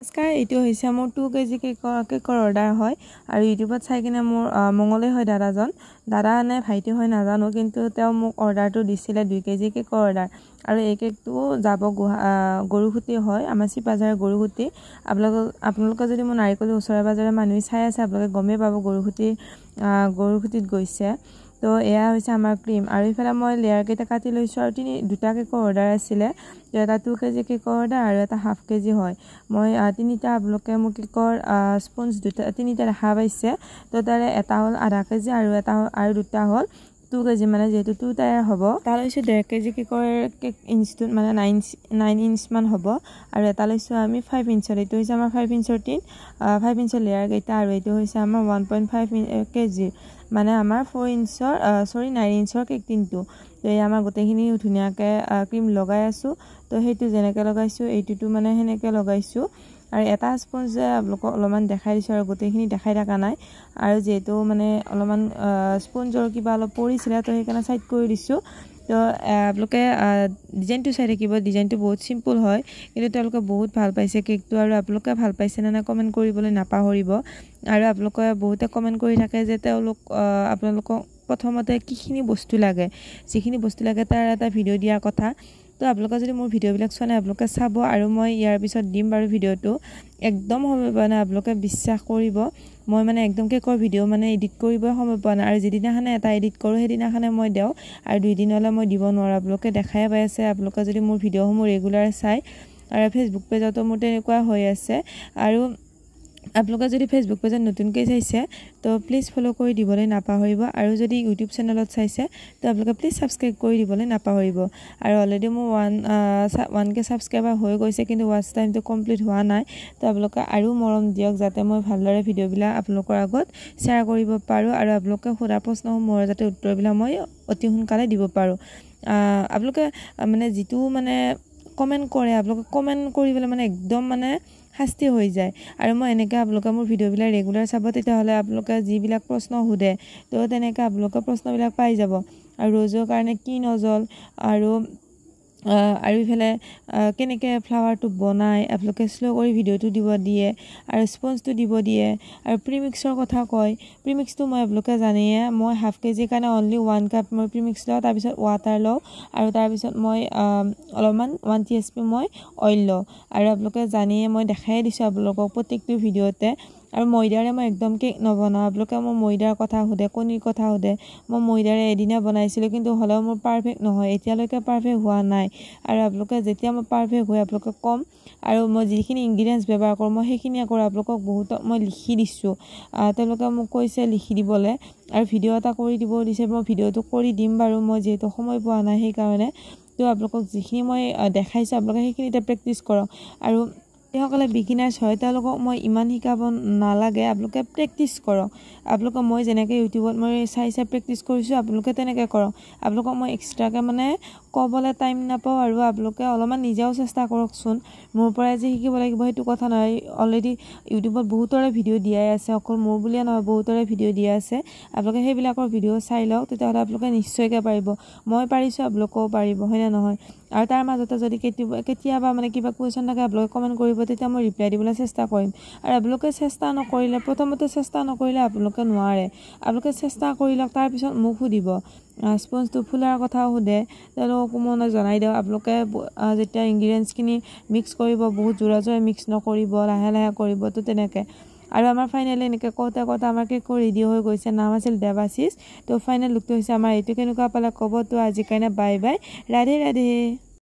নমস্কাৰ, এইটো হৈছে মোৰ 2 কেজি কেকৰ অৰ্ডাৰ হয় আৰু ইউটিউবত চাই কিনে মোৰ মঙলে হয় দাদা নে ভাইটি হয় নাজানো, কিন্তু তেওঁ মোক অৰ্ডাৰটো দিছিলে 2 কেজি কেকৰ অৰ্ডাৰ। আৰু এই কেকটো যাব গৰুখুটি হয়, আমাৰ চিপাঝাৰ গৰুখুটি। আপোনালোকে যদি মোৰ নাৰিকলৰ ওচৰে পাজৰে মানুহে চাই আছে, আপোনালোকে গমেই পাব গৰুখুটিত গৈছে। তো এয়া হৈছে আমাৰ ক্ৰীম। আৰু ইফালে মই লেয়াৰ কেইটা কাটি লৈছোঁ আৰু 2টা কেকৰ অৰ্ডাৰ আছিলে। তো এটা 2 কেজি কেকৰ অৰ্ডাৰ আৰু এটা হাফ কেজি হয়। মই 3টা আপোনালোকে মোৰ কেকৰ স্পঞ্জ 3টা দেখা পাইছে। তো তাৰে এটা হ'ল আধা কেজি আৰু 2টা হ'ল 2 কেজি, মানে যেহেতু 2 টায়াৰ হ'ব। এটা লৈছোঁ 1.5 কেজি কেকৰ কেক ইঞ্চটোত, মানে 9 ইঞ্চমান হ'ব। আৰু এটা লৈছোঁ আমি 5 ইঞ্চৰ। এইটো হৈছে আমাৰ 5 ইঞ্চৰ 5 ইঞ্চৰ লেয়াৰ কেইটা, আৰু এইটো হৈছে আমাৰ 1.5 কেজি, মানে আমাৰ 9 ইঞ্চৰ কেক টিনটো। তো এই আমাৰ গোটেইখিনি ধুনীয়াকৈ ক্ৰীম লগাই আছোঁ। তো সেইটো যেনেকৈ লগাইছোঁ এইটোতো মানে সেনেকৈ লগাইছোঁ। আৰু এটা স্পঞ্জ যে আপোনালোকক অলপমান দেখাই দিছোঁ আৰু গোটেইখিনি দেখাই থকা নাই। আৰু যিহেতু মানে অলপমান স্পঞ্জৰ কিবা অলপ পৰিছিলে, তো সেইকাৰণে ছাইড কৰি দিছোঁ। তো আপোনালোকে ডিজাইনটো চাই থাকিব। ডিজাইনটো বহুত চিম্পুল হয়, কিন্তু তেওঁলোকে বহুত ভাল পাইছে কেকটো। আৰু আপোনালোকে ভাল পাইছে নে নাই কমেণ্ট কৰিবলৈ নাপাহৰিব। আৰু আপোনালোকে বহুতে কমেণ্ট কৰি থাকে যে আপোনালোকক প্ৰথমতে কিখিনি বস্তু লাগে, যিখিনি বস্তু লাগে তাৰ এটা ভিডিঅ' দিয়াৰ কথা। তো আপোনালোকে যদি মোৰ ভিডিঅ'বিলাক চোৱা নাই, আপোনালোকে চাব। আৰু মই ইয়াৰ পিছত দিম বাৰু ভিডিঅ'টো, একদম সময় পোৱা নাই, আপোনালোকে বিশ্বাস কৰিব। মই মানে একদম কেকৰ ভিডিঅ' মানে এডিট কৰিবই সময় পোৱা নাই। আৰু যিদিনাখনে এটা এডিট কৰোঁ সেইদিনাখনে মই দিওঁ, আৰু 2 দিনলৈ মই দিব নোৱাৰোঁ। আপোনালোকে দেখাই পাই আছে, আপোনালোকে যদি মোৰ ভিডিঅ'সমূহ ৰেগুলাৰ চাই। আৰু ফেচবুক পেজতো মোৰ তেনেকুৱা হৈ আছে। আৰু আপোনালোকে যদি ফেচবুক পেজত নতুনকৈ চাইছে, তো প্লিজ ফ'ল' কৰি দিবলৈ নাপাহৰিব। আৰু যদি ইউটিউব চেনেলত চাইছে, তো আপোনালোকে প্লিজ ছাবস্ক্ৰাইব কৰি দিবলৈ নাপাহৰিব। আৰু অলৰেডি মোৰ 1K ছাবস্ক্ৰাইবাৰ হৈ গৈছে, কিন্তু ৱাচ টাইমটো কমপ্লিট হোৱা নাই। তো আপোনালোকে আৰু মৰম দিয়ক, যাতে মই ভালদৰে ভিডিঅ'বিলাক আপোনালোকৰ আগত শ্বেয়াৰ কৰিব পাৰোঁ। আৰু আপোনালোকে সোধা প্ৰশ্নসমূহৰ যাতে উত্তৰবিলাক মই অতি সোনকালে দিব পাৰোঁ। আপোনালোকে মানে যিটো মানে কমেণ্ট কৰে, আপোনালোকে কমেণ্ট কৰিবলৈ মানে একদম মানে শাস্তি হৈ যায়। আৰু মই এনেকৈ আপোনালোকে মোৰ ভিডিঅ'বিলাক ৰেগুলাৰ চাব, তেতিয়াহ'লে আপোনালোকে যিবিলাক প্ৰশ্ন সোধে, তো তেনেকৈ আপোনালোকে প্ৰশ্নবিলাক পাই যাব। আৰু ৰ'জৰ কাৰণে কি নজল, আৰু ইফালে কেনেকৈ ফ্লাৱাৰটো বনায়, আপোনালোকে শ্ল' কৰি ভিডিঅ'টো দিব দিয়ে, আৰু স্পঞ্জটো দিব দিয়ে। আৰু প্ৰিমিক্সৰ কথা কয়। প্ৰিমিক্সটো মই আপোনালোকে জানেয়ে, মই হাফ কেজিৰ কাৰণে অনলি 1 কাপ মই প্ৰিমিক্স লওঁ, তাৰপিছত ৱাটাৰ লওঁ, আৰু তাৰপিছত মই অলপমান 1 TSP মই অইল লওঁ। আৰু আপোনালোকে জানেয়ে, মই দেখাই দিছোঁ আপোনালোকক প্ৰত্যেকটো ভিডিঅ'তে। আৰু ময়দাৰে মই একদম কেক নবনাওঁ। আপোনালোকে মোৰ ময়দাৰ কথা সোধে, কণীৰ কথা সোধে। মই ময়দাৰে এদিনা বনাইছিলোঁ, কিন্তু হ'লেও মোৰ পাৰফেক্ট নহয়, এতিয়ালৈকে পাৰফেক্ট হোৱা নাই। আৰু আপোনালোকে যেতিয়া মই পাৰফেক্ট হয় আপোনালোকে কম। আৰু মই যিখিনি ইনগ্ৰিডিয়েণ্টছ ব্যৱহাৰ কৰোঁ, মই সেইখিনিয়ে কৰোঁ। আপোনালোকক বহুতক মই লিখি দিছোঁ, তেওঁলোকে মোক কৈছে লিখি দিবলৈ, আৰু ভিডিঅ' এটা কৰি দিব দিছে। মই ভিডিঅ'টো কৰি দিম বাৰু, মই যিহেতু সময় পোৱা নাই সেইকাৰণে। তো আপোনালোকক যিখিনি মই দেখাইছোঁ, আপোনালোকে সেইখিনিতে প্ৰেক্টিছ কৰক। আৰু যিসকলে বিগিনাৰ্ছ হয়, তেওঁলোকক মই ইমান শিকাব নালাগে, আপোনালোকে প্ৰেক্টিছ কৰক। আপোনালোকে মই যেনেকৈ ইউটিউবত মই চাই প্ৰেক্টিছ কৰিছোঁ, আপোনালোকে তেনেকৈ কৰক। আপোনালোকক মই এক্সট্ৰাকৈ মানে ক'বলৈ টাইম নাপাওঁ। আৰু আপোনালোকে অলপমান নিজেও চেষ্টা কৰকচোন। মোৰ পৰাই যে শিকিব লাগিব সেইটো কথা নহয়। অলৰেডি ইউটিউবত বহুতৰে ভিডিঅ' দিয়াই আছে, অকল মোৰ বুলিয়ে নহয়, বহুতৰে ভিডিঅ' দিয়া আছে। আপোনালোকে সেইবিলাকৰ ভিডিঅ' চাই লওক, তেতিয়াহ'লে আপোনালোকে নিশ্চয়কৈ পাৰিব। মই পাৰিছোঁ, আপোনালোকেও পাৰিব, হয়নে নহয়? আৰু তাৰ মাজতে যদি কেতিয়াবা মানে কিবা কুৱেশ্যন থাকে, আপোনালোকে কমেণ্ট কৰিব, তেতিয়া মই ৰিপ্লাই দিবলৈ চেষ্টা কৰিম। আৰু আপোনালোকে চেষ্টা নকৰিলে, প্ৰথমতে চেষ্টা নকৰিলে আপোনালোকে নোৱাৰে। আপোনালোকে চেষ্টা কৰি লওক, তাৰপিছত মোক সুধিব। স্পঞ্জটো ফুলাৰ কথাও সোধে, তেওঁলোককো মই জনাই দিওঁ। আপোনালোকে যেতিয়া ইনগ্ৰিডিয়েণ্টছখিনি মিক্স কৰিব, বহুত জোৰা মিক্স নকৰিব, লাহে লাহে কৰিব। তো তেনেকৈ। আৰু আমাৰ ফাইনেলি এনেকৈ কওঁতে আমাৰ কেকো ৰেডি হৈ গৈছে। নাম আছিল দেৱাশিষ। তো ফাইনেল লুকটো হৈছে আমাৰ এইটো। কেনেকুৱা পালে ক'ব। তো আজিৰ কাৰণে বাই বাই, ৰাধে ৰাধে।